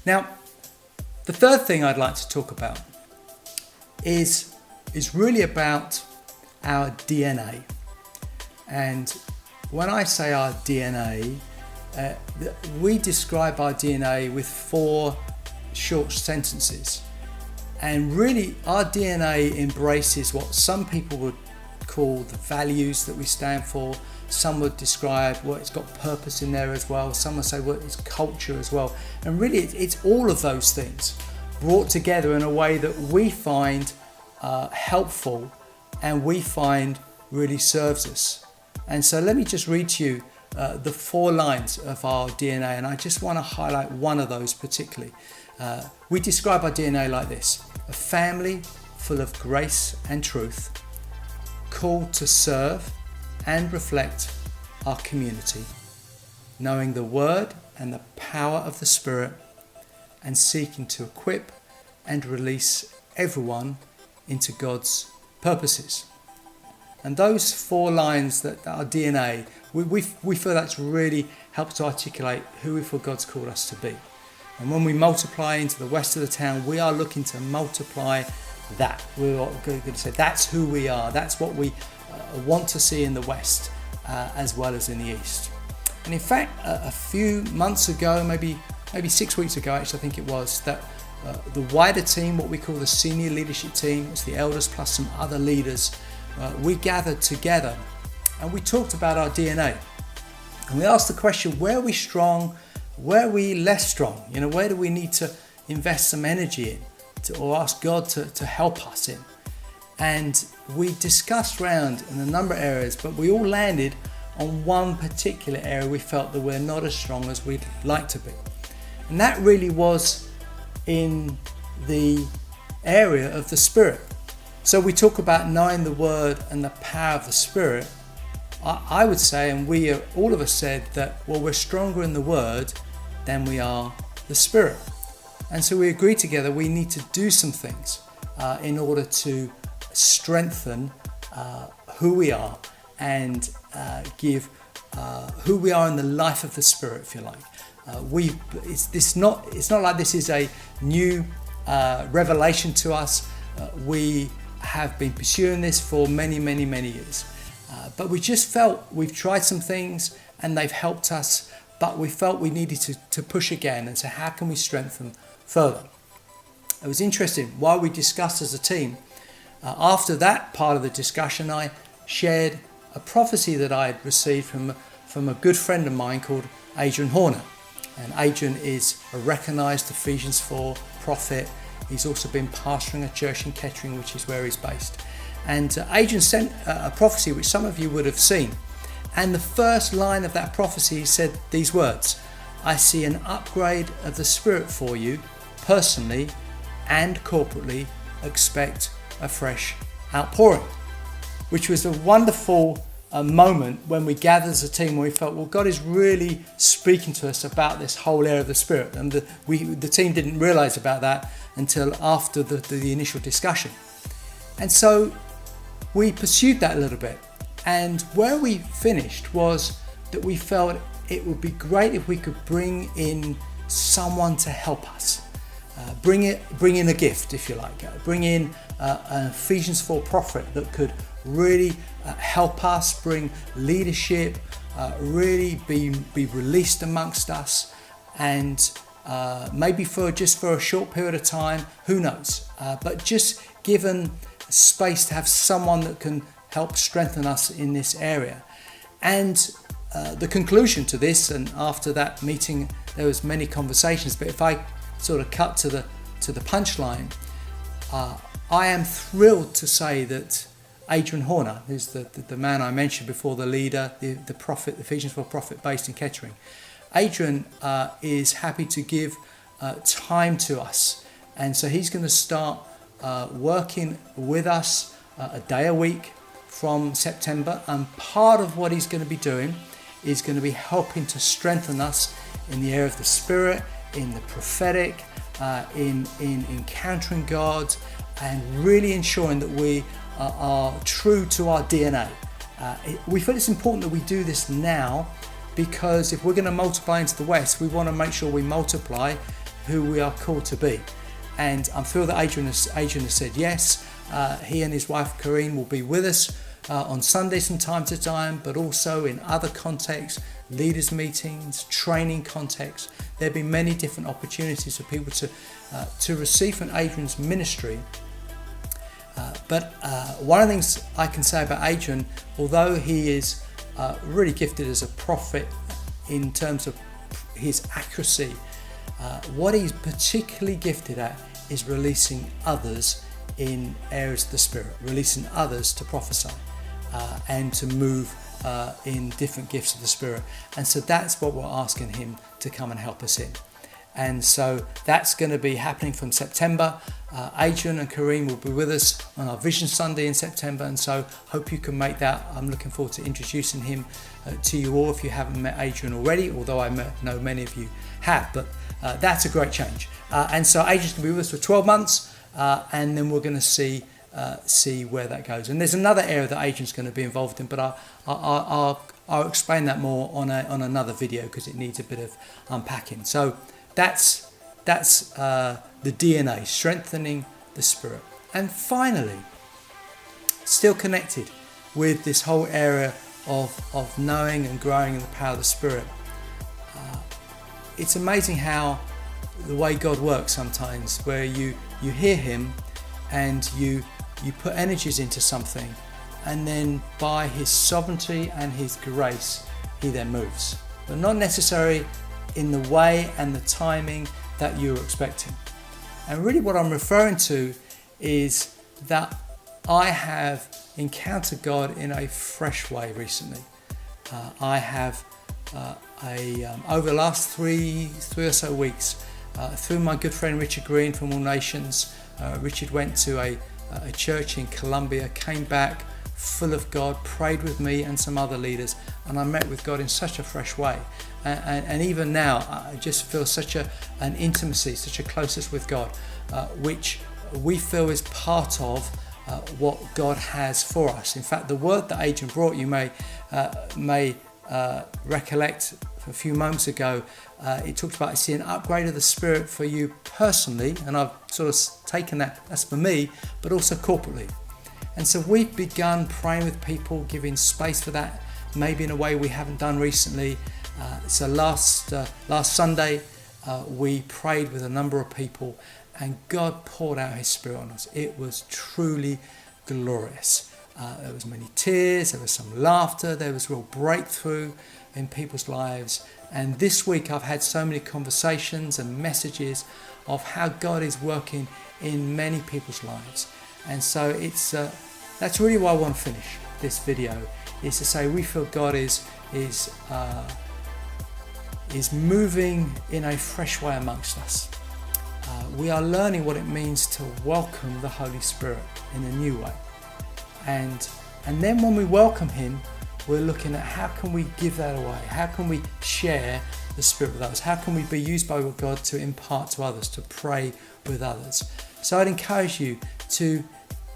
Now, the third thing I'd like to talk about is really about our DNA. And when I say our DNA, we describe our DNA with 4 short sentences. And really, our DNA embraces what some people would call the values that we stand for. Some would describe it's got purpose in there as well. Some would say it's culture as well. And really, it's all of those things brought together in a way that we find helpful and we find really serves us. And so let me just read to you the 4 lines of our DNA, and I just want to highlight one of those particularly. We describe our DNA like this: a family full of grace and truth, called to serve and reflect our community, knowing the word and the power of the Spirit, and seeking to equip and release everyone into God's purposes. And those 4 lines that are DNA, we feel that's really helped to articulate who we feel God's called us to be. And when we multiply into the west of the town, we are looking to multiply that. We're going to say that's who we are. That's what we want to see in the west as well as in the east. And in fact, a few months ago, maybe 6 weeks ago, actually, I think it was, that the wider team, what we call the senior leadership team, it's the elders plus some other leaders, we gathered together and we talked about our DNA. And we asked the question, where are we strong? Where are we less strong? Where do we need to invest some energy in or ask God to help us in? And we discussed around in a number of areas, but we all landed on one particular area we felt that we're not as strong as we'd like to be. And that really was in the area of the Spirit. So we talk about knowing the word and the power of the Spirit. I would say, and all of us said that, we're stronger in the word than we are the Spirit. And so we agreed together we need to do some things in order to strengthen who we are and give who we are in the life of the Spirit, if you like. It's not like this is a new revelation to us. We have been pursuing this for many years. But we just felt we've tried some things and they've helped us, but we felt we needed to push again and say, how can we strengthen further? It was interesting, while we discussed as a team, after that part of the discussion, I shared a prophecy that I had received from a good friend of mine called Adrian Horner. And Adrian is a recognised Ephesians 4 prophet. He's also been pastoring a church in Kettering, which is where he's based. And Adrian sent a prophecy which some of you would have seen. And the first line of that prophecy said these words: I see an upgrade of the Spirit for you, personally and corporately. Expect a fresh outpouring. Which was a wonderful moment when we gathered as a team, where we felt, God is really speaking to us about this whole area of the Spirit. And the team didn't realise about that until after the initial discussion. And so we pursued that a little bit. And where we finished was that we felt it would be great if we could bring in someone to help us. Bring in a gift, if you like. Bring in an Ephesians 4 prophet that could really help us, bring leadership, really be released amongst us, and maybe for a short period of time, who knows, but just given space to have someone that can help strengthen us in this area. And the conclusion to this, and after that meeting there was many conversations, but if I sort of cut to the punchline, I am thrilled to say that Adrian Horner, who's the man I mentioned before, the leader, the prophet, the Ephesians 4 prophet based in Kettering, Adrian is happy to give time to us. And so he's going to start working with us a day a week from September. And part of what he's going to be doing is going to be helping to strengthen us in the area of the Spirit, in the prophetic, in encountering God, and really ensuring that we are true to our DNA. We feel it's important that we do this now, because if we're going to multiply into the West, we want to make sure we multiply who we are called to be. And I feel that Adrian has said yes. He and his wife Corinne will be with us on Sundays from time to time, but also in other contexts, leaders meetings, training contexts. There'll be many different opportunities for people to receive from Adrian's ministry. But one of the things I can say about Adrian, although he is really gifted as a prophet in terms of his accuracy, what he's particularly gifted at is releasing others in areas of the Spirit, releasing others to prophesy and to move in different gifts of the Spirit. And so that's what we're asking him to come and help us in. And so that's going to be happening from September. Adrian and Corinne will be with us on our Vision Sunday in September, and so hope you can make that. I'm looking forward to introducing him to you all if you haven't met Adrian already, although I know many of you have, but that's a great change. And so Adrian's going to be with us for 12 months, and then we're going to see where that goes. And there's another area that Adrian's going to be involved in, but I'll explain that more on another video because it needs a bit of unpacking. So that's the DNA, strengthening the Spirit. And finally, still connected with this whole area of knowing and growing in the power of the Spirit. It's amazing how the way God works sometimes, where you hear him and you put energies into something, and then by his sovereignty and his grace, he then moves. But not necessarily in the way and the timing that you were expecting. And really what I'm referring to is that I have encountered God in a fresh way recently. I have over the last three or so weeks, through my good friend Richard Green from All Nations. Richard went to a church in Colombia, came back full of God, prayed with me and some other leaders, and I met with God in such a fresh way. And even now, I just feel such an intimacy, such a closeness with God, which we feel is part of what God has for us. In fact, the word that Adrian brought, you may recollect a few moments ago, it talked about seeing an upgrade of the Spirit for you personally, and I've sort of taken that's for me, but also corporately. And so we've begun praying with people, giving space for that, maybe in a way we haven't done recently. So last Sunday, we prayed with a number of people, and God poured out his Spirit on us. It was truly glorious. There was many tears, there was some laughter, there was real breakthrough in people's lives. And this week I've had so many conversations and messages of how God is working in many people's lives. And so it's that's really why I want to finish this video, is to say we feel God is moving in a fresh way amongst us. We are learning what it means to welcome the Holy Spirit in a new way. And then when we welcome him, we're looking at how can we give that away? How can we share the Spirit with others? How can we be used by God to impart to others, to pray with others? So I'd encourage you to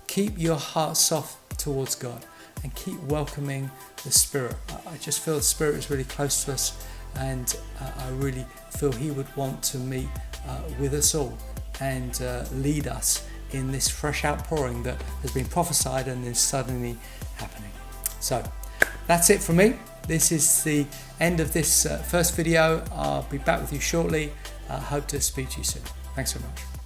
keep your heart soft towards God and keep welcoming the Spirit. I just feel the Spirit is really close to us, and I really feel he would want to meet with us all and lead us in this fresh outpouring that has been prophesied and is suddenly happening. So that's it from me. This is the end of this first video. I'll be back with you shortly. I hope to speak to you soon. Thanks so much.